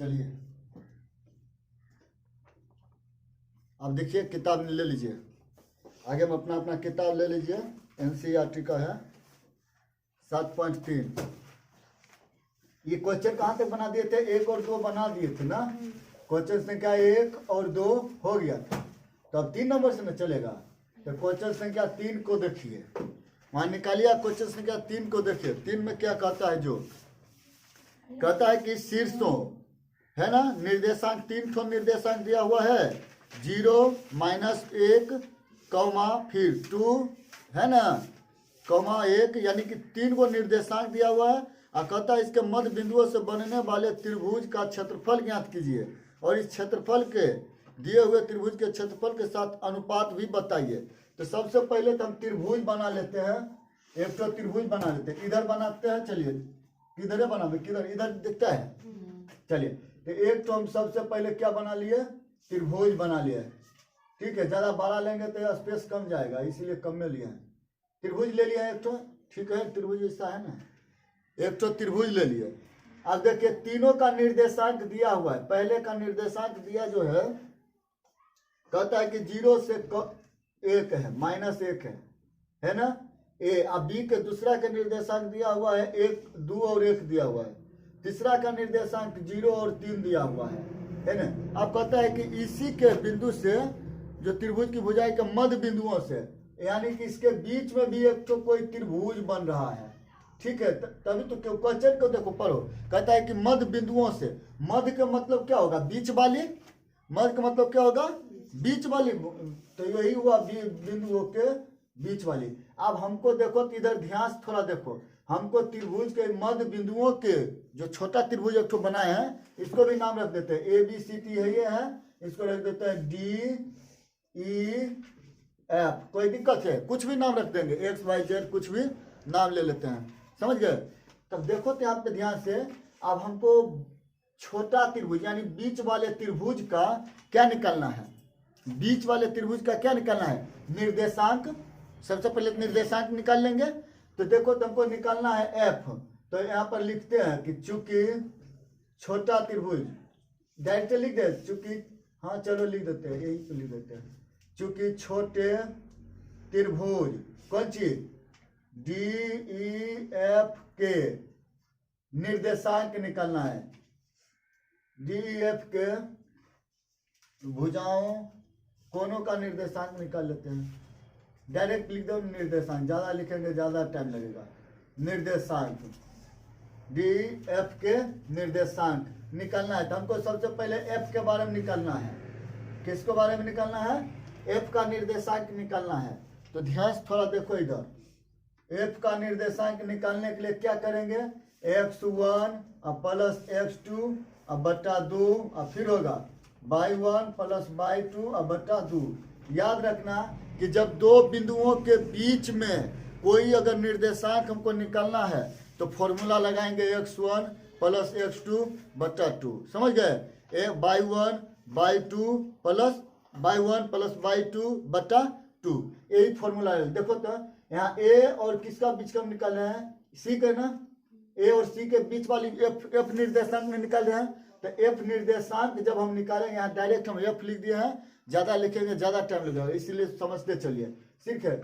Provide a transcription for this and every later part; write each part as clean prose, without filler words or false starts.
चलिए अब देखिए किताब ले लीजिए, आगे हम अपना अपना किताब ले लीजिए। एनसीईआरटी का है 7.3। ये क्वेश्चन कहाँ तक बना दिए थे? 1 और 2 बना दिए थे ना। क्वेश्चन संख्या 1 और 2 हो गया था, तो अब 3 नंबर से न चलेगा। तो क्वेश्चन संख्या 3 को देखिए, वहाँ निकालिए। क्वेश्चन संख्या 3 को देखिए। 3 में क्या कहता है? जो कहता है कि शीर्षों है ना, निर्देशांक 3 ठो निर्देशांक दिया हुआ है, 0, -1, फिर 2 है ना, (1), यानी कि 3 को निर्देशांक दिया हुआ है। और कहता है इसके मध्य बिंदुओं से बनने वाले त्रिभुज का क्षेत्रफल ज्ञात कीजिए और इस क्षेत्रफल के दिए हुए त्रिभुज के क्षेत्रफल के साथ अनुपात भी बताइए। तो सबसे पहले तो हम त्रिभुज बना लेते हैं। एक तो त्रिभुज बना लेते हैं, इधर बनाते हैं। चलिए किधर बना, किधर, इधर दिखता है। चलिए तो एक तो हम सबसे पहले क्या बना लिए? त्रिभुज बना लिए। ठीक है, ज़्यादा बड़ा लेंगे तो स्पेस कम जाएगा, इसीलिए कम में लिए हैं। त्रिभुज ले लिया एक तो, ठीक है, त्रिभुज ऐसा है ना, एक तो त्रिभुज ले लिए। अब देखिए तीनों का निर्देशांक दिया हुआ है। पहले का निर्देशांक दिया जो है, कहता है कि 0 से 1 है, -1 है ना, ए। अब बी के दूसरा का निर्देशांक दिया हुआ है 1, 2 और 1 दिया हुआ है। तीसरा का निर्देशांक 0 और 3 दिया हुआ है ना। अब कहता है कि इसी के बिंदु से, जो त्रिभुज की भुजाएं के मध्य बिंदुओं से, यानी कि इसके बीच में भी एक तो कोई त्रिभुज बन रहा है। ठीक है, तभी तो क्वेश्चन को देखो, पढ़ो। कहता है कि मध्य बिंदुओं से, मध्य का मतलब क्या होगा? बीच वाली। मध्य का मतलब क्या होगा? बीच वाली। तो यही हुआ बिंदुओं के बीच वाली। अब हमको देखो तो इधर ध्यान से थोड़ा देखो, हमको त्रिभुज के मध्य बिंदुओं के जो छोटा त्रिभुज एक तो बनाए हैं, इसको भी नाम रख देते हैं। ABCD है, ये है, इसको रख देते हैं DEF। कोई दिक्कत है? कुछ भी नाम रख देंगे, XYZ कुछ भी नाम ले लेते हैं। समझ गए? तब देखो तो यहाँ पे ध्यान से, अब हमको छोटा त्रिभुज यानी बीच वाले त्रिभुज का क्या निकालना है? बीच वाले त्रिभुज का क्या निकालना है? निर्देशांक। सबसे पहले निर्देशांक निकाल लेंगे। तो देखो तुमको निकालना है F। तो यहाँ पर लिखते हैं कि चूंकि छोटा त्रिभुज, डायरेक्ट लिख दे, चूंकि, हाँ चलो लिख देते हैं, यही तो लिख देते हैं। चूंकि छोटे त्रिभुज कौन चीज? DEF के निर्देशांक निकालना है। DEF के भुजाओं कोनों का निर्देशांक निकाल लेते हैं। डायरेक्ट लिख दो निर्देशांक, ज़्यादा लिखेंगे ज़्यादा टाइम लगेगा। निर्देशांक, DEF के निर्देशांक निकालना है। तो हमको सबसे पहले F के बारे में निकालना है। किसके बारे में निकालना है? F का निर्देशांक निकालना है। तो ध्यान से थोड़ा देखो इधर, F का निर्देशांक निकालने के लिए क्या करेंगे? x1 प्लस x2 बटा 2, और फिर होगा y1 प्लस y2 बटा 2। याद रखना कि जब दो बिंदुओं के बीच में कोई अगर निर्देशांक हमको निकालना है तो फॉर्मूला लगाएंगे x1 प्लस x2 बटा 2। समझ गए? y1 y2 प्लस y2 बटा 2, यही फॉर्मूला है। देखो तो यहाँ A और किसका बीच का निकाल रहे हैं? C का ना। A और C के बीच वाली F निर्देशांक में निकाल रहे हैं। तो F निर्देशांक जब हम निकालेंगे, यहाँ डायरेक्ट हम F लिख दिए हैं, ज़्यादा लिखेंगे ज़्यादा टाइम लगेगा, इसीलिए समझते चलिए। ठीक है,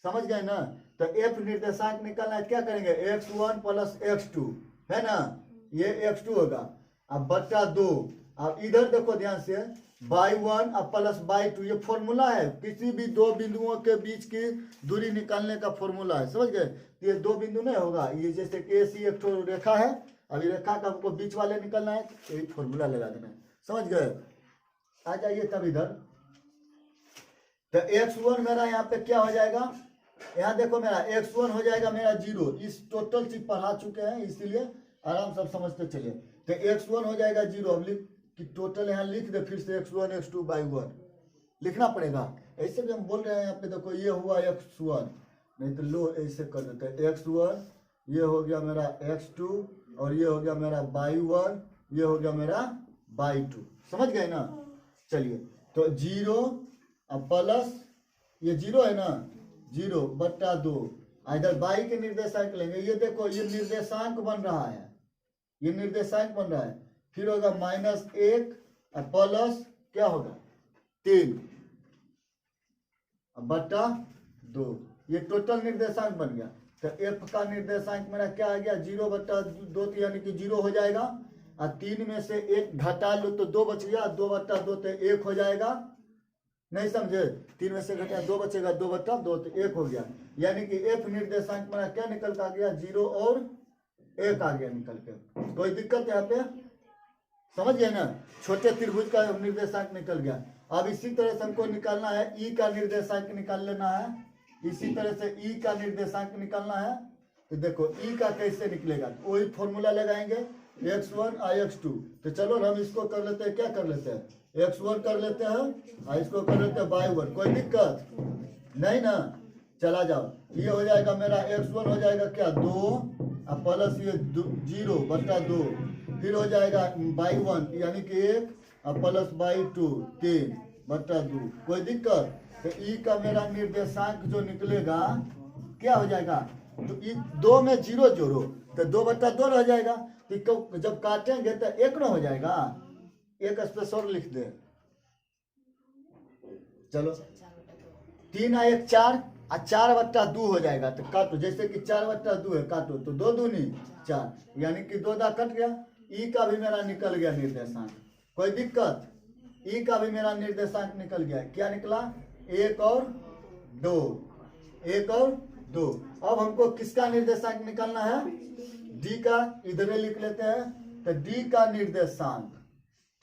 समझ गए ना? तो F निर्देशांक निकालना है, क्या करेंगे? x1 प्लस x2 है ना, ये x2 होगा, अब बटा 2। अब इधर देखो ध्यान से, y1 प्लस y2, ये फॉर्मूला है, किसी भी दो बिंदुओं के बीच की दूरी निकालने का फॉर्मूला है। समझ गए? ये दो बिंदु नहीं होगा, ये जैसे AC एक तो रेखा है, अभी रेखा का हमको बीच वाले निकालना है, यही फॉर्मूला लगा देना है। समझ गए? आ जाइए तब इधर। तो x1 मेरा यहाँ पे क्या हो जाएगा? यहाँ देखो मेरा x1 हो जाएगा मेरा 0। इस टोटल चीज पढ़ा चुके हैं, इसीलिए आराम से समझते चलिए। तो x1 हो जाएगा 0। अब लिख कि टोटल यहाँ लिख दे, फिर से x1 x2 y1 लिखना पड़ेगा। ऐसे भी हम बोल रहे हैं, यहाँ पे देखो ये हुआ x1, नहीं तो लो ऐसे कर देते हैं x1, ये हो गया मेरा x2, और ये हो गया मेरा y1, ये हो गया मेरा y2। समझ गए ना? चलिए, तो 0 प्लस ये 0 है ना, 0 बटा 2, इधर y के निर्देशांक लेंगे। ये देखो ये निर्देशांक बन रहा है, ये निर्देशांक बन रहा है। फिर होगा -1 और प्लस क्या होगा 3 बटा 2। ये टोटल निर्देशांक बन गया। तो एफ का निर्देशांक मेरा क्या आ गया 0/2, यानी कि 0 हो जाएगा। और 3 में से 1 घटा लो तो 2 बच गया, 2/2 तो 1 हो जाएगा। नहीं समझे, 3 में से घटा 2 बचेगा, 2/2 तो 1 हो गया। यानी कि एफ निर्देशांक मेरा क्या निकल कर आ गया 0 और 1 आ गया निकल के। कोई दिक्कत यहाँ पे समझ गए ना। छोटे त्रिभुज का निर्देशांक निकल गया। अब इसी तरह से हमको निकालना है ई का निर्देशांक निकाल लेना है। इसी तरह से ई का निर्देशांक निकालना है। तो देखो ई का कैसे निकलेगा, वही फॉर्मूला लगाएंगे x1 और x2। तो चलो हम इसको कर लेते हैं, क्या कर लेते हैं x1 कर लेते हैं और इसको कर लेते हैं y1। कोई दिक्कत नहीं ना, चला जाओ। ये हो जाएगा मेरा x1 हो जाएगा क्या 2 और प्लस ये 0/2। फिर हो जाएगा y1 यानी कि 1 और प्लस y2 3/2। कोई दिक्कत। तो ई का मेरा निर्देशांक जो निकलेगा क्या हो जाएगा, तो ई 2 में 0 जोड़ो तो 2/2 रह जाएगा। तो जब काटेंगे तो 1 ना हो जाएगा। एक स्पेस और लिख दे, चलो 3 और 1 4 और 4/2 हो जाएगा। तो काटो, जैसे कि 4/2 है, काटो तो 2 दूनी 4, यानी कि 2 दा कट गया। ई का भी मेरा निकल गया निर्देशांक। कोई दिक्कत, ई का भी मेरा निर्देशांक निकल गया। क्या निकला 1 और 2, 1 और 2। अब हमको किसका निर्देशांक निकालना है, डी का। इधर लिख लेते हैं। तो डी का निर्देशांक,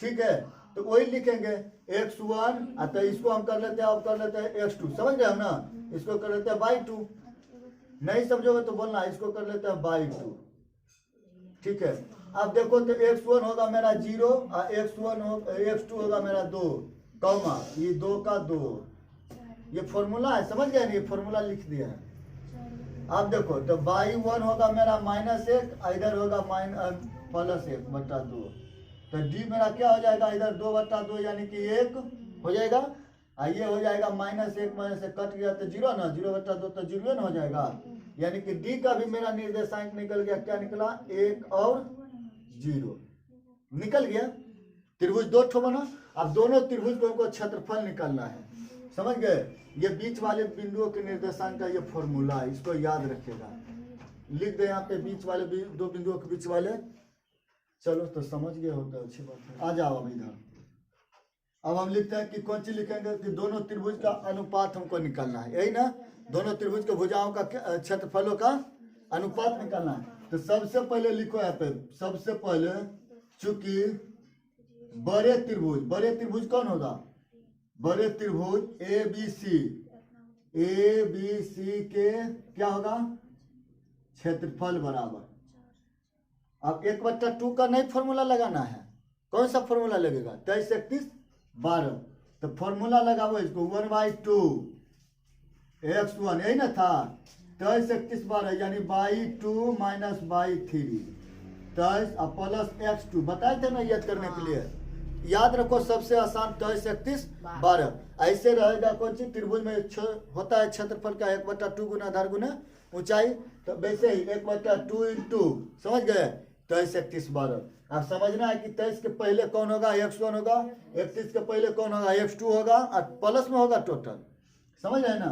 ठीक है, तो वही लिखेंगे x1। तो इसको हम कर लेते हैं, अब कर लेते हैं x2। समझ गए हम ना, इसको कर लेते हैं y2। नहीं समझोगे तो बोलना, इसको कर लेते हैं y2, ठीक है। अब देखो तो x1 होगा मेरा 0 और x2 होगा मेरा 2, कॉमा ये 2 का 2। ये फॉर्मूला है, समझ गए ना, ये फॉर्मूला लिख दिया है। अब देखो तो y1 होगा मेरा -1, इधर होगा +1/2। तो डी मेरा क्या हो जाएगा, इधर 2/2 यानी कि 1 हो जाएगा। और ये हो जाएगा -1 से कट गया तो 0 ना, 0/2 तो 0 ना हो जाएगा। यानी कि डी का भी मेरा निर्देशांक निकल गया। क्या निकला 1 और 0 निकल गया। त्रिभुज 2 ठो बना। अब दोनों त्रिभुज को हमको क्षेत्रफल निकालना है, समझ गए। ये बीच वाले बिंदुओं के निर्देशांक का ये फॉर्मूला है, इसको याद रखेगा। लिख दे यहाँ पे बीच वाले 2 बिंदुओं के बीच वाले। चलो तो समझ गए हो तो अच्छी बात है। आ जाओ अब इधर। अब हम लिखते हैं कि कौन चीज लिखेंगे कि दोनों त्रिभुज का अनुपात हमको निकालना है, यही ना। दोनों त्रिभुज के भुजाओं का क्षेत्रफलों का अनुपात निकालना है। तो सबसे पहले लिखो यहाँ पे, सबसे पहले चूंकि बड़े त्रिभुज कौन होगा, बड़े त्रिभुज ए बी सी के क्या होगा क्षेत्रफल बराबर। अब 1/2 का नहीं फॉर्मूला लगाना है। कौन सा फॉर्मूला लगेगा 23 31 12। तो फॉर्मूला लगाओ इसको 1/2 x1, यही ना था 23 31 12 यानी y2 - y3 23 और प्लस x2। बताए थे ना याद करने के लिए। याद रखो सबसे आसान 23 31 12। ऐसे रहेगा कौन सी त्रिभुज में होता है क्षेत्रफल का 1/2 गुना आधार गुना ऊंचाई। तो वैसे ही 1/2 इंटू, समझ गए 23 31 12। अब समझना है कि 23 के पहले कौन होगा x1 होगा, 31 के पहले कौन होगा x2 होगा और प्लस में होगा टोटल। समझ रहे ना।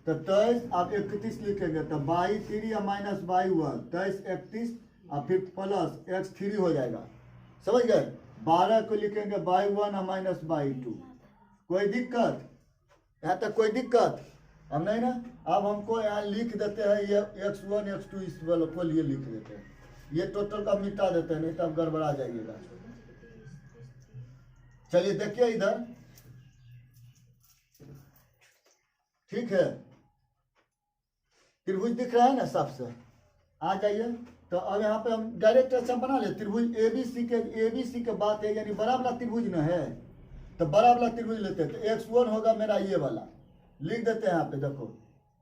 तो 23 आप 31 लिखेंगे तो y3 और माइनस y1 23 31 और फिर प्लस x3 हो जाएगा। समझ गए। 12 को लिखेंगे y1 और माइनस y2। कोई दिक्कत यहाँ तक, कोई दिक्कत हम नहीं ना। अब हमको यहाँ लिख देते हैं ये x1 x2 इस वाले को लिए लिख देते हैं। ये टोटल का मिटा देते हैं, नहीं तो अब गड़बड़ा जाइएगा। चलिए देखिए इधर, ठीक है। त्रिभुज दिख रहा है ना सबसे, आ जाइए। तो अब यहाँ पे हम डायरेक्ट अच्छा बना ले। त्रिभुज एबीसी के बात है, यानी बड़ा वाला त्रिभुज न है। तो बड़ा वाला त्रिभुज लेते हैं। तो x1 होगा मेरा ये वाला, लिख देते हैं यहाँ पे। देखो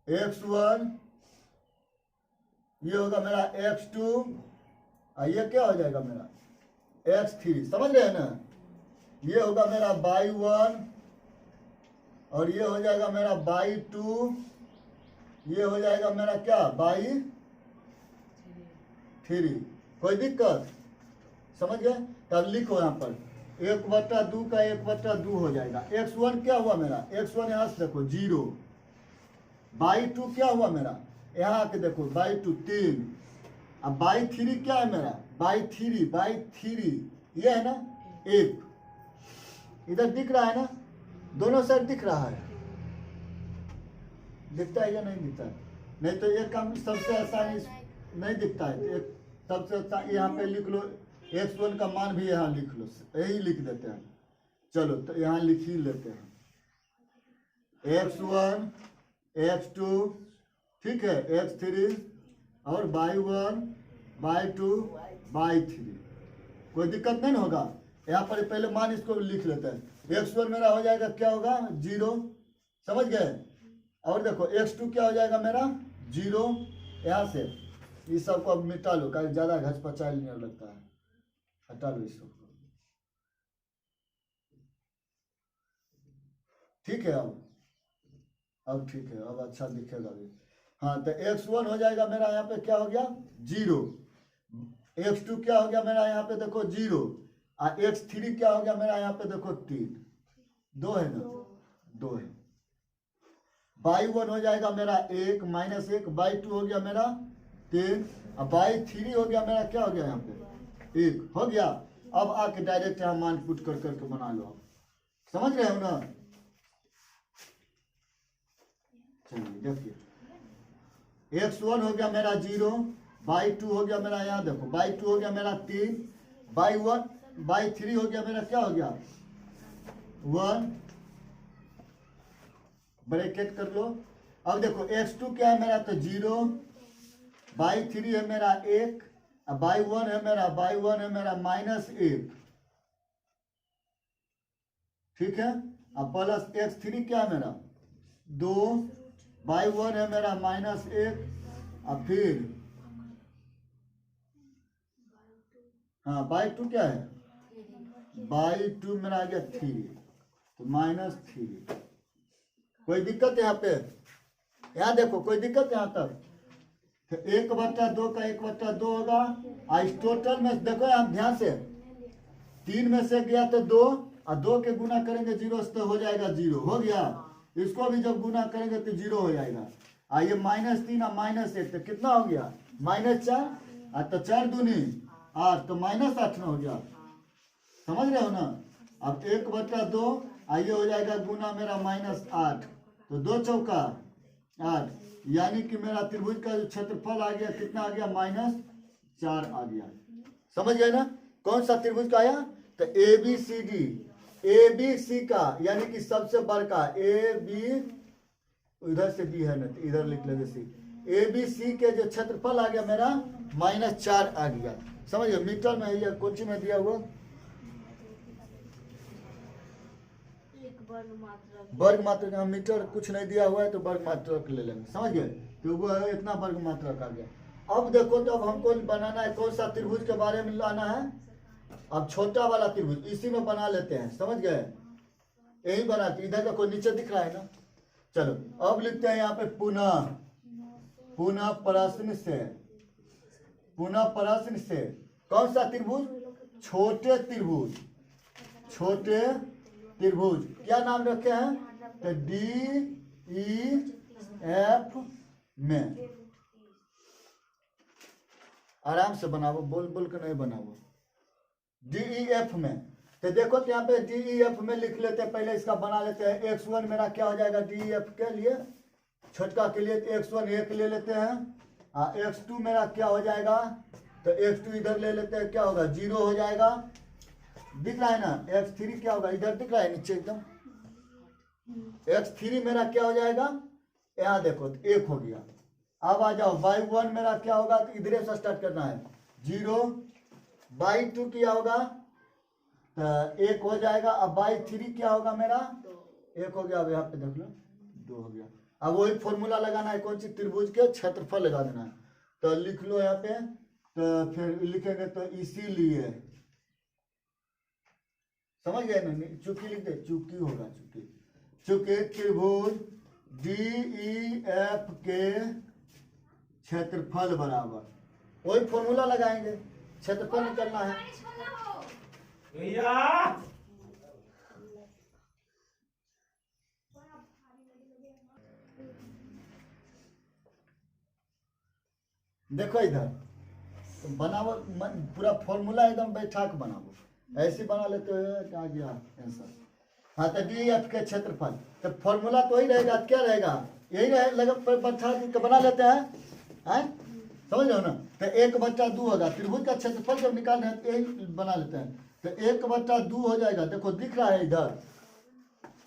x1 ये होगा मेरा x2 और ये क्या हो जाएगा मेरा x3। समझ रहे हैं ना। ये होगा मेरा y1 और ये हो जाएगा मेरा y2, ये हो जाएगा मेरा क्या y3। कोई दिक्कत समझ गए? तब लिखो यहाँ पर 1/2 का 1/2 हो जाएगा। x1 क्या हुआ मेरा? x1 यहाँ से देखो 0, बाई 2 क्या हुआ मेरा? यहाँ आके देखो बाई 2 3, अब बाई 3 क्या है मेरा? बाई 3 ये है ना 1, इधर दिख रहा है ना, दोनों साइड दिख रहा है, दिखता है या नहीं दिखता है? नहीं तो एक काम सबसे आसानी नहीं दिखता है, एक सबसे अच्छा यहाँ पे लिख लो, x1 का मान भी यहाँ लिख लो, यही लिख देते हैं। चलो तो यहाँ लिख ही लेते हैं x1 x2, ठीक है, x3 और y1 y2 y3, कोई दिक्कत नहीं होगा। यहाँ पर पहले मान इसको लिख लेते हैं। x1 मेरा हो जाएगा क्या होगा? 0, समझ गए? और देखो x2 क्या हो जाएगा मेरा? 0। यहाँ से इस सब को अब मिटा लो, कारण ज्यादा घच पचाई नहीं लगता है, हटा लो इस सब को, ठीक है? अब ठीक है, अब अच्छा दिखेगा भी। हाँ तो x1 हो जाएगा मेरा यहाँ पे क्या हो गया? 0। x2 क्या हो गया मेरा यहाँ पे देखो 0, और x3 क्या हो गया मेरा यहाँ पे देखो 3, 2 है ना, 2 है। y1 हो जाएगा मेरा 1 -1, y2 हो गया मेरा 3, और y3 हो गया मेरा क्या हो गया यहाँ पे 1 हो गया। अब आके डायरेक्ट यहाँ मान पुट कर करके बना लो, समझ रहे हो ना? चलिए देखिए x1 हो गया मेरा 0, y2 हो गया मेरा यहाँ देखो y2 हो गया मेरा 3, y3 हो गया मेरा क्या हो गया 1, ब्रैकेट कर लो। अब देखो x2 क्या है मेरा? तो 0, y3 है मेरा 1, y1 है मेरा -1, ठीक है? अब प्लस x3 क्या है मेरा 2, y1 है मेरा -1, और फिर हाँ y2 क्या है? y2 मेरा आ गया 3, तो -3। कोई दिक्कत यहाँ पे? यहाँ देखो कोई दिक्कत यहाँ तक? तो 1/2 का 1/2 होगा, इस टोटल में देखो यहाँ ध्यान से, 3 में से गया तो 2, और 2 के गुना करेंगे 0 से तो हो जाएगा 0, हो गया। इसको भी जब गुना करेंगे तो 0 हो जाएगा। ये -3 और -1 तो कितना हो गया? -4, तो 4 दूनी 8, तो -8 हो गया, समझ रहे हो ना? अब 1/2 ये हो जाएगा गुना मेरा -8, तो 2 चौका 8, यानी कि मेरा त्रिभुज का जो क्षेत्रफल आ गया कितना आ गया? -4 आ गया। समझ गए ना? कौन सा त्रिभुज का आया? तो ABC का, यानी कि सबसे बड़का AB, इधर से B है ना, तो इधर लिख लेंगे C, ABC के जो क्षेत्रफल आ गया मेरा -4 आ गया। समझ गए? मीटर में या कौन सी में दिया हुआ? वर्ग मात्रक, मीटर कुछ नहीं दिया हुआ है तो वर्ग मात्रक ले लेंगे, समझ गए? तो वो इतना वर्ग मात्रक आ गया। अब देखो तो अब हमको बनाना है कौन सा त्रिभुज के बारे में लाना है? अब छोटा वाला त्रिभुज इसी में बना लेते हैं, समझ गए? यही बनाते, इधर देखो नीचे दिख रहा है ना। चलो अब लिखते हैं यहाँ पे पुनः प्रश्न से कौन सा त्रिभुज? छोटे त्रिभुज क्या नाम रखे हैं? तो DEF में, आराम से बनाओ, बोल के नहीं बनाओ। DEF में, तो देखो तो यहाँ पे DEF में लिख लेते हैं, पहले इसका बना लेते हैं। x1 मेरा क्या हो जाएगा DEF के लिए? छोटका के लिए तो x1 1 ले लेते हैं, x2 मेरा क्या हो जाएगा? तो x2 इधर ले लेते हैं, क्या होगा? 0 हो जाएगा, दिख रहा है ना? x3 क्या होगा? इधर दिख रहा है नीचे एकदम, x3 मेरा क्या हो जाएगा? यहाँ देखो तो 1 हो गया। अब आ जाओ y1 मेरा क्या होगा? तो इधर से स्टार्ट करना है, 0, y2 क्या होगा? तो 1 हो जाएगा। अब y3 क्या होगा मेरा? 1 हो गया। अब यहाँ पे देख लो 2 हो गया। अब वही फॉर्मूला लगाना है, कौन सी? त्रिभुज के क्षेत्रफल लगा देना है। तो लिख लो यहाँ पे, तो फिर लिखेंगे तो इसीलिए, समझ गए ना? चूंकि लिख दे, चूंकि होगा, चूंकि त्रिभुज DEF के क्षेत्रफल बराबर, वही फॉर्मूला लगाएंगे। क्षेत्रफल निकलना है। देखो इधर तो बनाओ पूरा फॉर्मूला एकदम बैठा के बनाओ, ऐसे बना लेते हो क्या गया आंसर। हाँ तो डी एफ के क्षेत्रफल तो फॉर्मूला तो ही रहेगा, क्या रहेगा यही रहे, लगा बैठा के बना लेते हैं, समझ रहे हो ना। तो 1/2 होगा, त्रिभुज का क्षेत्रफल जब निकाल रहे हैं तो यही बना लेते हैं। तो 1/2 हो जाएगा, देखो दिख रहा है इधर,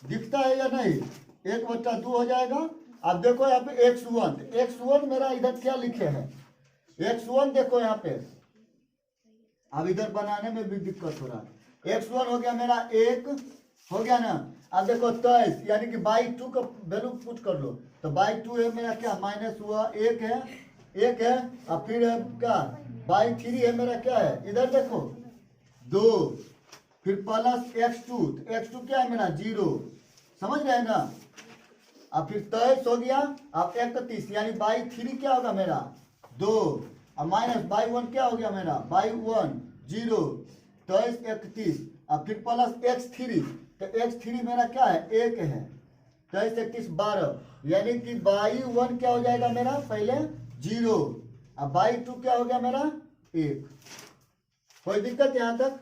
दिखता है या नहीं, 1/2 हो जाएगा। अब देखो यहाँ पे x1, x1 मेरा इधर क्या लिखे हैं, x1 देखो यहाँ पे, अब इधर बनाने में भी दिक्कत हो रहा है। x1 हो गया मेरा 1 हो गया ना। अब देखो 23 यानी कि बाई 2 का वैल्यू पुट कर लो, तो बाई 2 है मेरा क्या माइनस हुआ 1 है, अब फिर है क्या बाई 3 है मेरा क्या है, इधर देखो 2, फिर प्लस x2, तो x2 क्या है मेरा 0, समझ रहे हैं ना। अब फिर 23 हो गया, अब 31 यानी बाई 3 क्या होगा मेरा 2, अब माइनस बाई 1 क्या हो गया मेरा बाई 1 0, 23 31, अब फिर प्लस x3, तो x3 मेरा क्या है 1 है, 23 31 12, यानी कि बाई 1 क्या हो जाएगा मेरा पहले 0, अब बाई 2 क्या हो गया मेरा 1। कोई दिक्कत यहाँ तक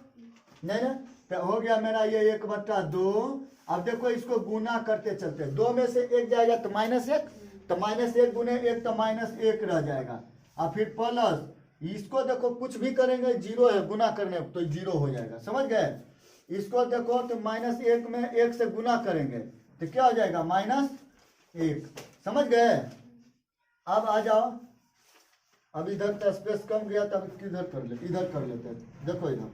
नहीं ना। तो हो गया मेरा ये 1/2। अब देखो इसको गुना करते चलते, 2 में से 1 जाएगा तो -1, तो -1 गुने 1 तो -1 रह जाएगा। अब फिर प्लस इसको देखो कुछ भी करेंगे 0 है, गुना करने तो 0 हो जाएगा, समझ गए। इसको देखो तो -1 में 1 से गुना करेंगे तो क्या हो जाएगा -1, समझ गए। अब आ जाओ, अब इधर का स्पेस कम गया तो अब किधर कर ले, इधर कर लेते हैं, देखो इधर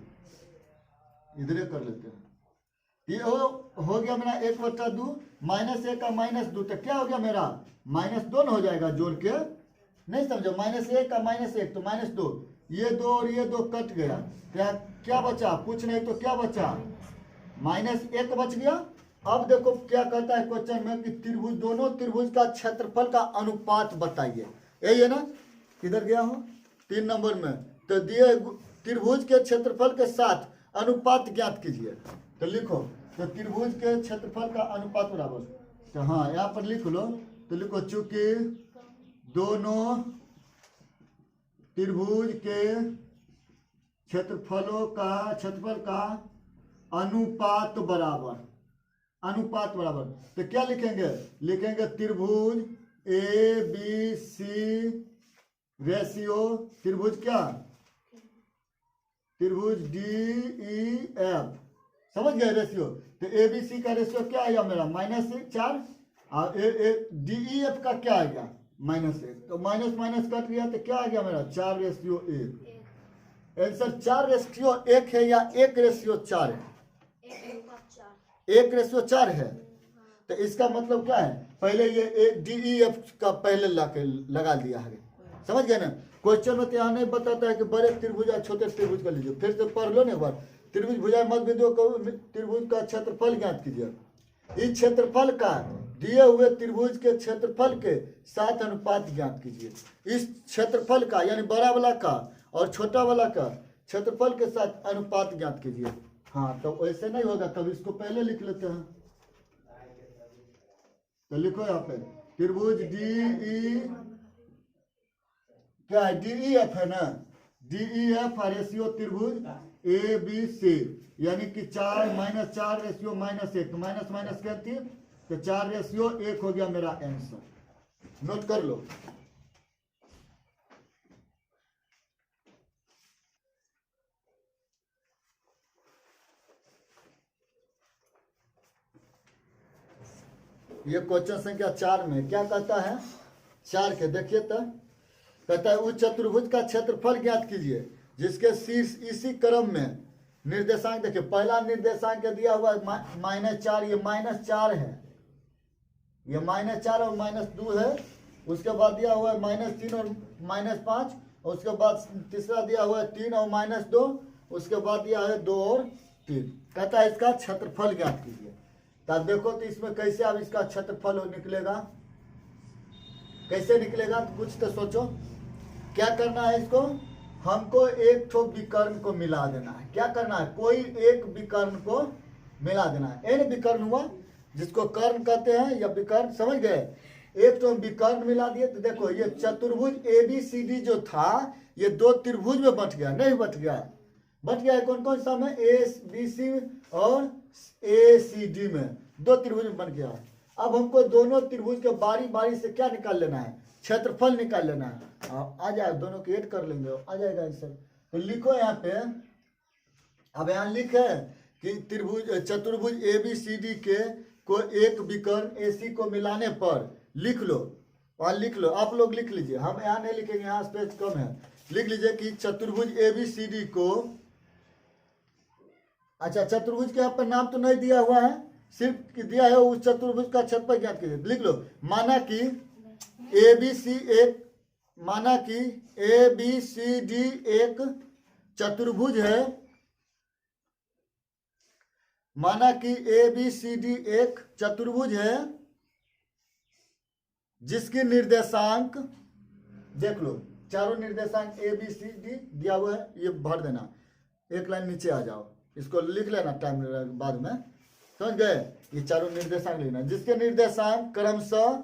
कर लेते हैं। ये हो गया मेरा 1/2, -1 का -2, तो क्या हो गया मेरा -2 हो जाएगा, जोड़ के नहीं समझो, -1 का -1 तो -2, ये 2 और ये 2 कट गया, क्या बचा, कुछ नहीं तो क्या बचा -1 बच गया। अब देखो क्या कहता है क्वेश्चन में कि त्रिभुज, दोनों त्रिभुज का क्षेत्रफल का अनुपात बताइए, यही है ना। किधर गया हो 3 नंबर में, तो दिए त्रिभुज के क्षेत्रफल के साथ अनुपात ज्ञात कीजिए। तो लिखो, तो त्रिभुज के क्षेत्रफल का अनुपात बराबर, तो हाँ यहाँ पर लिख लो, तो लिखो चूंकि दोनों त्रिभुज के क्षेत्रफल का अनुपात बराबर, तो क्या लिखेंगे त्रिभुज ABC रेशियो, त्रिभुज क्या, त्रिभुज DEF, समझ गए रेशियो। तो ABC का रेशियो क्या आएगा मेरा -4, और DEF का क्या आएगा -1, तो माइनस कट गया तो क्या आ गया मेरा 4:1। आंसर 4:1 है या 1:4 है, 1:4 है। तो इसका मतलब क्या है, पहले ये DEF का पहले लगा दिया है, समझ गए ना। क्वेश्चन में तो यहाँ नहीं बताता है कि बड़े त्रिभुज या छोटे त्रिभुज का लीजिए, फिर से पढ़ लो ना एक बार। त्रिभुज भुजा मध्य बिंदु को त्रिभुज का क्षेत्रफल ज्ञात कीजिए। इस क्षेत्रफल का दिए हुए त्रिभुज के क्षेत्रफल के साथ अनुपात ज्ञात कीजिए। इस क्षेत्रफल का यानी बड़ा वाला का और छोटा वाला का क्षेत्रफल के साथ अनुपात ज्ञात कीजिए। हाँ तो ऐसे नहीं होगा, तब इसको पहले लिख लेते हैं। तो लिखो यहाँ पे त्रिभुज क्या है DEF है ना, DEF रेशियो त्रिभुज ABC, यानी कि 4 -4 रेशियो -1, तो माइनस क्या थी, तो 4:1 हो गया मेरा आंसर। नोट कर लो। ये क्वेश्चन संख्या 4 में क्या कहता है, 4 के देखिए तो कहता है उस चतुर्भुज का क्षेत्रफल ज्ञात कीजिए जिसके शीर्ष इसी क्रम में निर्देशांक, देखिए पहला निर्देशांक दिया हुआ -4, ये -4 है, ये -4 और -2 है। उसके बाद दिया हुआ है -3 और -5, और उसके बाद तीसरा दिया हुआ है 3 और -2, उसके बाद दिया है 2 और 3। कहता है इसका क्षेत्रफल ज्ञात कीजिए। तो देखो तो इसमें कैसे अब इसका क्षेत्रफल निकलेगा, कैसे निकलेगा, तो कुछ तो सोचो क्या करना है इसको। हमको एक ठो विकर्ण को मिला देना है। क्या करना है? कोई एक विकर्ण को मिला देना है। एन विकर्ण हुआ, जिसको कर्ण कहते हैं या विकर्ण, समझ गए? एक तो विकर्ण मिला दिए तो देखो ये चतुर्भुज ABCD जो था ये दो त्रिभुज में बंट गया, नहीं बंट गया? बंट गया है कौन कौन सा में? ABC और ACD में, दो त्रिभुज में बन गया। अब हमको दोनों त्रिभुज के बारी बारी से क्या निकाल लेना है? क्षेत्रफल निकाल लेना है। आ जाए, दोनों को ऐड कर लेंगे, आ जाएगा आंसर। तो लिखो यहाँ पे, अब यहाँ लिखे कि त्रिभुज चतुर्भुज ABCD के को एक विकर्ण AC को मिलाने पर लिख लो, वहाँ लिख लो, आप लोग लिख लीजिए, हम यहाँ नहीं लिखेंगे, यहाँ स्पेस कम है। लिख लीजिए कि चतुर्भुज ABCD को, अच्छा चतुर्भुज के यहाँ पर नाम तो नहीं दिया हुआ है, सिर्फ दिया है उस चतुर्भुज का क्षेत्रफल ज्ञात कीजिए। लिख लो, माना कि ABCD एक चतुर्भुज है, माना कि ABCD एक चतुर्भुज है जिसकी निर्देशांक, देख लो चारों निर्देशांक ABCD दिया हुआ है, ये भर देना, एक लाइन नीचे आ जाओ, इसको लिख लेना टाइम बाद में, समझ गए? ये चारों निर्देशांक लिखना, जिसके निर्देशांक क्रमशः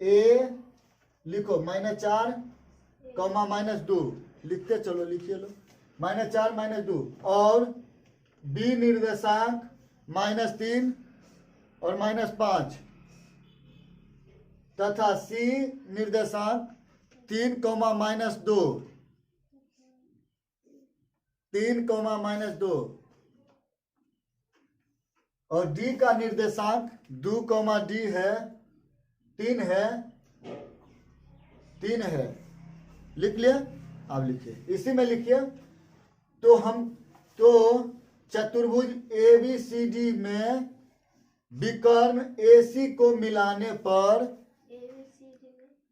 A लिखो -4, -2, लिखते चलो, लिखिए लो, -4 -2, और B निर्देशांक -3 और -5, तथा C निर्देशांक 3, -2, 3, -2, और D का निर्देशांक 2, D है, 3 है, 3 है। लिख लिया? आप लिखिए, इसी में लिखिए। तो चतुर्भुज ABCD में विकर्ण AC को मिलाने पर,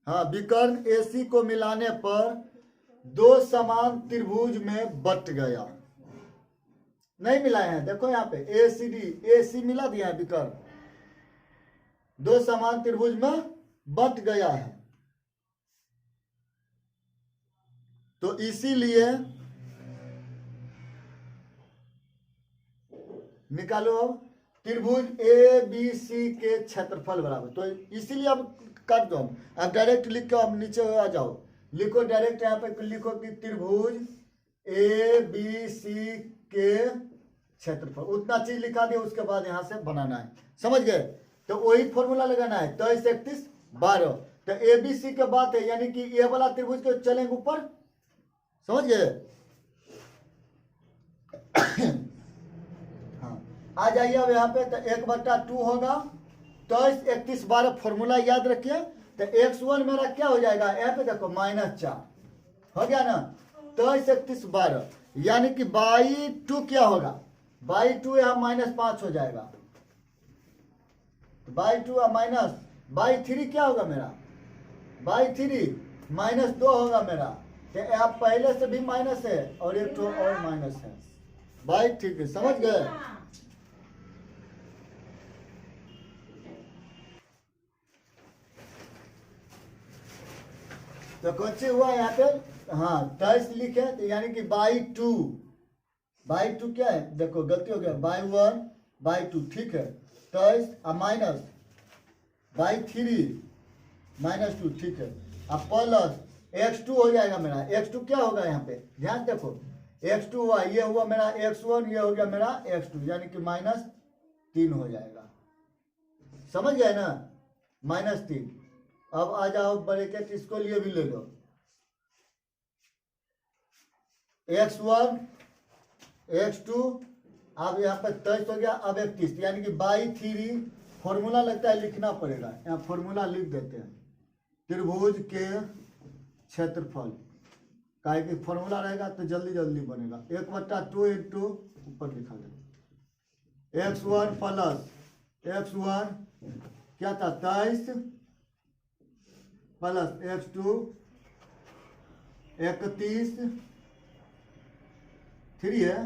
हाँ विकर्ण AC को मिलाने पर दो समान त्रिभुज में बट गया। नहीं मिलाए हैं, देखो यहाँ पे AC मिला दिया है, विकर्ण दो समान त्रिभुज में बट गया है। तो इसीलिए निकालो अब त्रिभुज ABC के क्षेत्रफल बराबर, तो इसीलिए अब काट दो, अब डायरेक्ट लिख के अब नीचे आ जाओ, लिखो डायरेक्ट यहाँ पे लिखो कि त्रिभुज ABC के क्षेत्रफल, उतना चीज लिखा दिया, उसके बाद यहाँ से बनाना है, समझ गए? तो वही फॉर्मूला लगाना है, 23, 31, 12। तो ABC के बात है, यानी कि ये वाला त्रिभुज के चलेंगे ऊपर, समझ गए? हाँ, आ जाइए अब यहाँ पे, तो 1/2 होगा, 23, 31, 12 फॉर्मूला याद रखिए। तो x1 मेरा क्या हो जाएगा? यहाँ पे देखो -4 हो गया ना, 23, 31, 12, यानी कि बाई 2 क्या होगा? बाई 2 यहाँ -5 हो जाएगा, तो बाई 2 बाई 3 क्या होगा मेरा? बाई 3 -2 होगा मेरा, तो यहाँ पहले से भी माइनस है और एक तो और माइनस है, बाई, ठीक है, समझ गए? तो कौन सी हुआ यहाँ पे? हाँ 23 लिखे, तो यानी कि बाई 2 क्या है? देखो गलती हो गया, बाई 1 बाई 2, ठीक है, 23 माइनस बाई 3 -2, ठीक है, अब प्लस x2 हो जाएगा मेरा। x2 क्या होगा यहाँ पे? ध्यान देखो, x2 हुआ, ये हुआ मेरा x1, ये हो गया मेरा x2, यानी कि -3 हो जाएगा, समझ गए ना? -3। अब आ जाओ ब्रैकेट, इसको लिए भी ले लो, x1 x2, अब यहाँ पे 23 हो गया, अब 31, यानी कि बाई 3, फॉर्मूला लगता है लिखना पड़ेगा, यहाँ फॉर्मूला लिख देते हैं, त्रिभुज के क्षेत्रफल, काहे कि फॉर्मूला रहेगा तो जल्दी जल्दी बनेगा। 1/2 इंटू ऊपर लिखा जाएगा, x1 प्लस x1 क्या था? 23 प्लस x2 31, 3 है,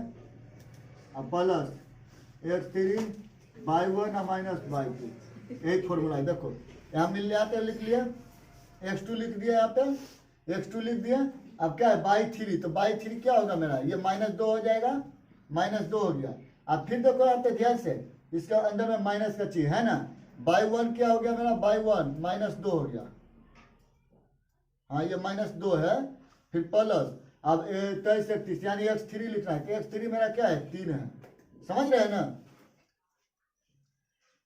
अब plus x3 by 1 minus by 2, एक फॉर्मूला है, देखो यहाँ मिल जाते लिख लिया, x2 लिख दिया, यहाँ पे x2 लिख दिया। अब क्या है बाई 3, तो बाई 3 क्या होगा मेरा, ये -2 हो जाएगा, -2 हो गया। अब फिर देखो यहाँ पे ध्यान से, इसका अंदर में माइनस का चीज है ना, बाई 1 क्या हो गया मेरा, बाई 1 -2 हो गया, हाँ ये -2 है। फिर प्लस अब 23 31 यानी x3 लिखना है, x3 मेरा क्या है 3 है, समझ रहे हैं ना।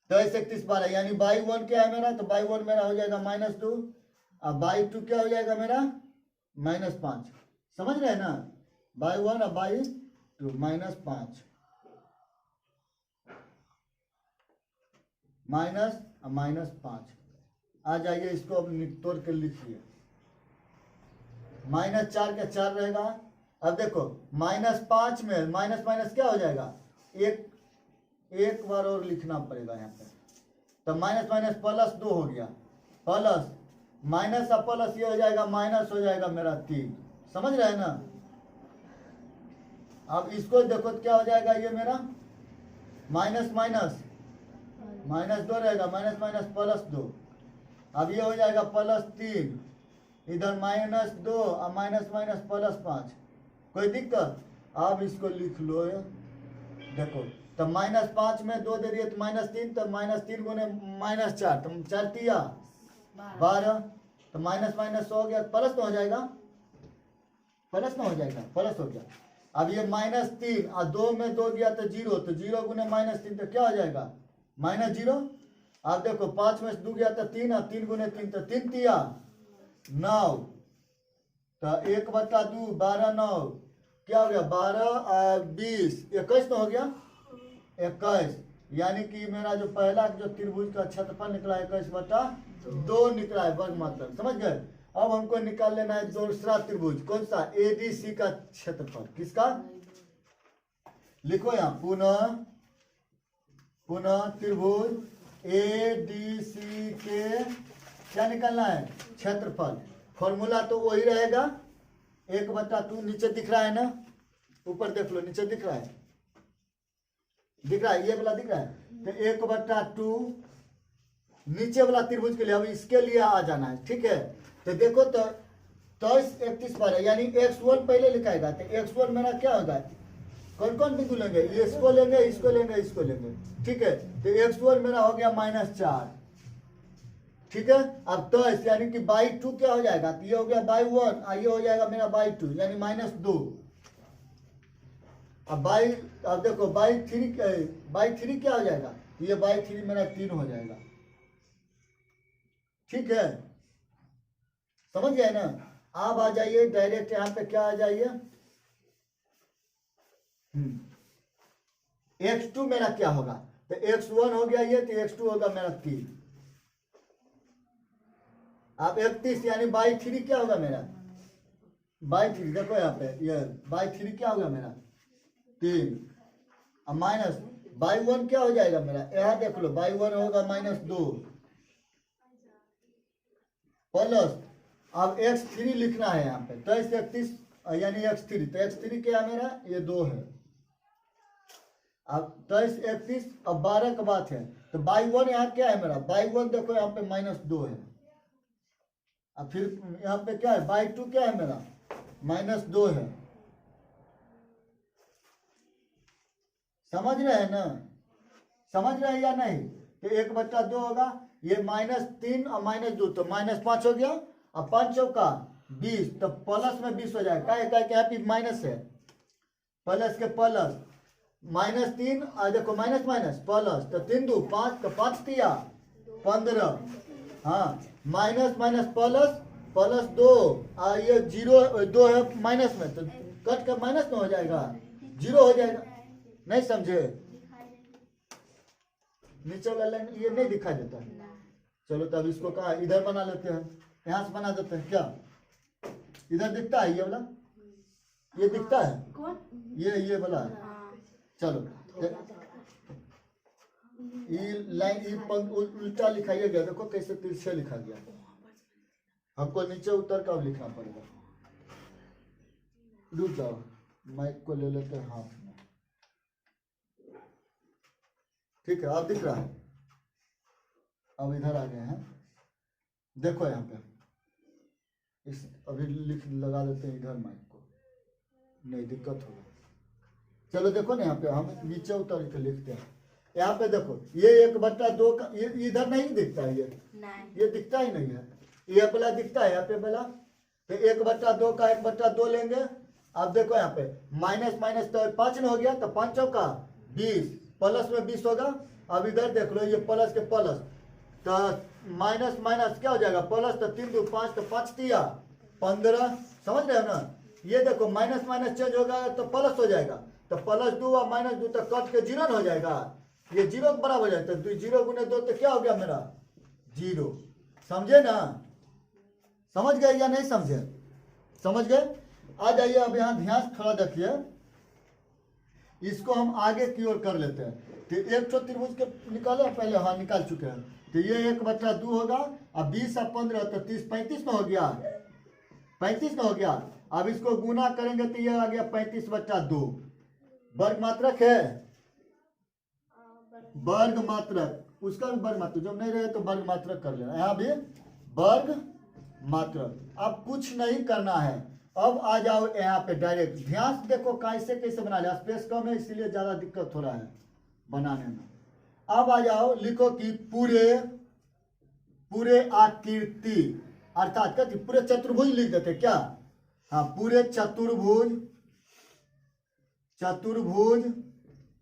23 31 12 यानी बाई 1 क्या है मेरा, तो बाई 1 मेरा हो जाएगा -2, अब बाई 2 क्या हो जाएगा मेरा -5, समझ रहे हैं ना, बाई 1 और बाई 2 -5 -5। आ जाइए इसको अब तोड़ के लिखिए, -4 का 4 रहेगा। अब देखो -5 में माइनस माइनस क्या हो जाएगा, एक बार और लिखना पड़ेगा यहाँ पे, तो माइनस माइनस +2 हो गया, प्लस माइनस और प्लस ये हो जाएगा माइनस हो जाएगा मेरा 3, समझ रहे हैं ना। अब इसको देखो तो क्या हो जाएगा, ये मेरा माइनस माइनस -2 रहेगा, माइनस माइनस +2, अब ये हो जाएगा +3, इधर -2 और माइनस माइनस +5, कोई दिक्कत। अब इसको लिख लो, देखो तो -5 में 2 दे दिए तो -3, तो -3 गुने -4 तो 4 तिया 12, तो माइनस माइनस हो गया प्लस में हो जाएगा, प्लस में हो जाएगा, प्लस हो गया। अब ये -3 और 2 में 2 गया तो 0, तो 0 गुने -3 तो क्या हो जाएगा -0। अब देखो 5 में 2 गया तो 3 और 3 गुने 3 तो 3 तिया 9, तो 1/2 12 9 क्या हो गया 12 और 20 21 हो गया 21, यानी कि मेरा जो पहला जो त्रिभुज का क्षेत्रफल निकला 21/2 निकला है वर्ग मात्रक, समझ गए। अब हमको निकाल लेना है दूसरा त्रिभुज, कौन सा, एडीसी का क्षेत्रफल, किसका, लिखो यहाँ पुनः त्रिभुज एडीसी के क्या निकालना है, क्षेत्रफल। फॉर्मूला तो वही रहेगा, 1/2 नीचे दिख रहा है ना, ऊपर देख लो नीचे दिख रहा है, दिख रहा है, ये वाला दिख रहा है, तो 1/2 नीचे वाला त्रिभुज के लिए, अब इसके लिए आ जाना है, ठीक है। तो देखो तो 23 31 12 यानी x1 पहले लिखाएगा, तो x1 मेरा क्या होगा, कौन कौन बिंदु लेंगे, इसको लेंगे इसको लेंगे इसको लेंगे, ठीक है। तो x1 मेरा हो गया -4, ठीक है। अब 23 यानी कि बाई 2 क्या हो जाएगा, तो ये हो गया बाई 1 और ये हो जाएगा मेरा बाई 2 यानी -2। अब अब देखो बाई 3 क्या हो जाएगा, ये बाई 3 मेरा 3 हो जाएगा, ठीक है, समझ गए ना। आप आ जाइए डायरेक्ट यहाँ पे क्या आ जाइए, x2 मेरा क्या होगा, तो x1 हो गया ये, तो x2 होगा मेरा 3। आप 31 यानी बाई 3 क्या होगा मेरा, बाई 3 देखो यहाँ पे, ये बाई 3 क्या होगा मेरा 3, अब माइनस बाई 1 क्या हो जाएगा मेरा, यहाँ देख लो बाई 1 होगा -2 प्लस, अब x3 लिखना है यहाँ पे, 23 31 यानी x3, तो x3 क्या है मेरा, ये 2 है। अब 23 31 अब 12 का बात है, तो बाई 1 यहाँ क्या है मेरा, बाई 1 देखो यहाँ पे -2 है। अब फिर यहाँ पे क्या है, बाई 2 क्या है मेरा -2 है, समझ रहे हैं ना, समझ रहे हैं या नहीं। तो 1/2 होगा, ये -3 और -2 तो -5 हो गया, और 5 चौका 20, तो प्लस में 20 हो जाएगा, क्या है माइनस है, प्लस के प्लस -3 और देखो माइनस माइनस प्लस, तो 3 2 5 तो 5 तिया 15, हाँ माइनस माइनस प्लस 2 और ये 2 है माइनस में, तो कट कर माइनस में हो जाएगा 0 हो जाएगा, नहीं समझे, नीचे वाला लाइन ये नहीं दिखाई देता है। चलो तब इसको कहा इधर बना लेते हैं, यहाँ से बना देते हैं, क्या इधर दिखता है, ये वाला ये दिखता है, ये वाला है। चलो ये लाइन उल्टा लिखाइए गया, देखो कैसे तिरछे लिखा गया, हमको नीचे उतर कर लिखना पड़ेगा। रुक जाओ, माइक को ले लेते हैं हाथ में, ठीक है, अब दिख रहा है। अब इधर आ गए हैं, देखो यहाँ पे इस अभी लिख लगा देते हैं इधर माइक को, नहीं दिक्कत होगा। चलो देखो ना यहाँ पे हम नीचे उतर के लिखते हैं। यहाँ पे देखो ये 1/2 का ये इधर नहीं दिखता है, ये दिखता ही नहीं है, ये वाला दिखता है यहाँ पे वाला। तो 1/2 का 1/2 लेंगे। अब देखो यहाँ पे माइनस माइनस तो 5 न हो गया, तो 5 चौका 20, प्लस में 20 होगा। अब इधर देख लो ये प्लस के प्लस, तो माइनस माइनस क्या हो जाएगा प्लस, तो 3 2 5, तो 5 तिया 15, समझ रहे हो ना। ये देखो माइनस माइनस चेंज होगा तो प्लस हो जाएगा, तो +2 और -2 तो कट के 0 हो जाएगा, ये 0 के बराबर हो जाएगा। तो 0 गुने 2 तो क्या हो गया मेरा 0, समझे ना। समझ गए या नहीं समझे, समझ गए। आ जाइए अब यहाँ ध्यान थोड़ा देखिए, इसको हम आगे की ओर कर लेते हैं। तो एक तो त्रिभुज के निकालो पहले, हाँ निकाल चुके हैं। तो ये 1/2 होगा, अब 20 और 15 तो 30 35 में हो गया, 35 में हो गया। अब इसको गुना करेंगे तो ये आ गया 35/2। वर्ग मात्रक है, वर्ग मात्रक, उसका भी वर्ग मात्रक, जब नहीं रहे तो वर्ग मात्रक कर लेना, यहाँ भी वर्ग मात्रक। अब कुछ नहीं करना है, अब आ जाओ यहाँ पे डायरेक्ट, ध्यान से देखो कैसे कैसे बना लिया, स्पेस कम है इसलिए ज्यादा दिक्कत हो रहा है बनाने में। अब आ जाओ लिखो कि पूरे आकृति, अर्थात क्या पूरे चतुर्भुज लिख देते क्या, हाँ पूरे चतुर्भुज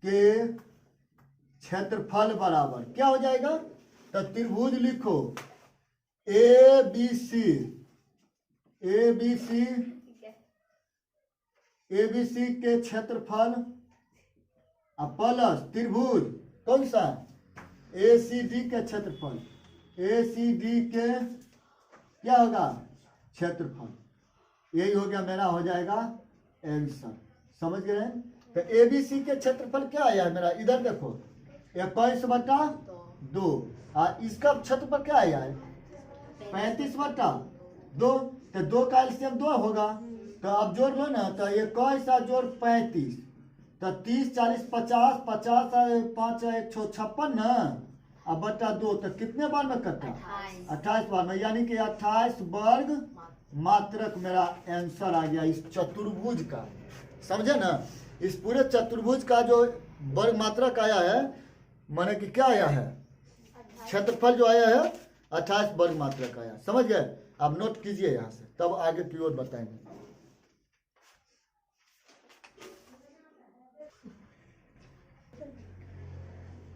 के क्षेत्रफल बराबर क्या हो जाएगा, तो त्रिभुज लिखो ABC के क्षेत्रफल प्लस त्रिभुज कौन सा ACD के क्षेत्रफल, ACD के क्या होगा क्षेत्रफल, यही हो गया मेरा, हो जाएगा आंसर। समझ गए। तो ABC के क्षेत्रफल क्या आया है मेरा, इधर देखो 21/2, इसका क्षेत्रफल क्या आया है 35/2, तो 2 का एलसीएम 2 होगा। तो अब जोड़ लो ना, तो 21 जोड़ 35, तो 30 40 50, 50 5 1 56 ना, अब बटा 2, तो कितने बार में करता है 28 बार में, यानी कि 28 वर्ग मात्रक मेरा आंसर आ गया इस चतुर्भुज का। समझे ना, इस पूरे चतुर्भुज का जो वर्ग मात्रक आया है, माने कि क्या आया है क्षेत्रफल जो आया है 28 वर्ग मात्रक आया। समझ गए। अब नोट कीजिए यहाँ से, तब आगे की ओर बताएंगे।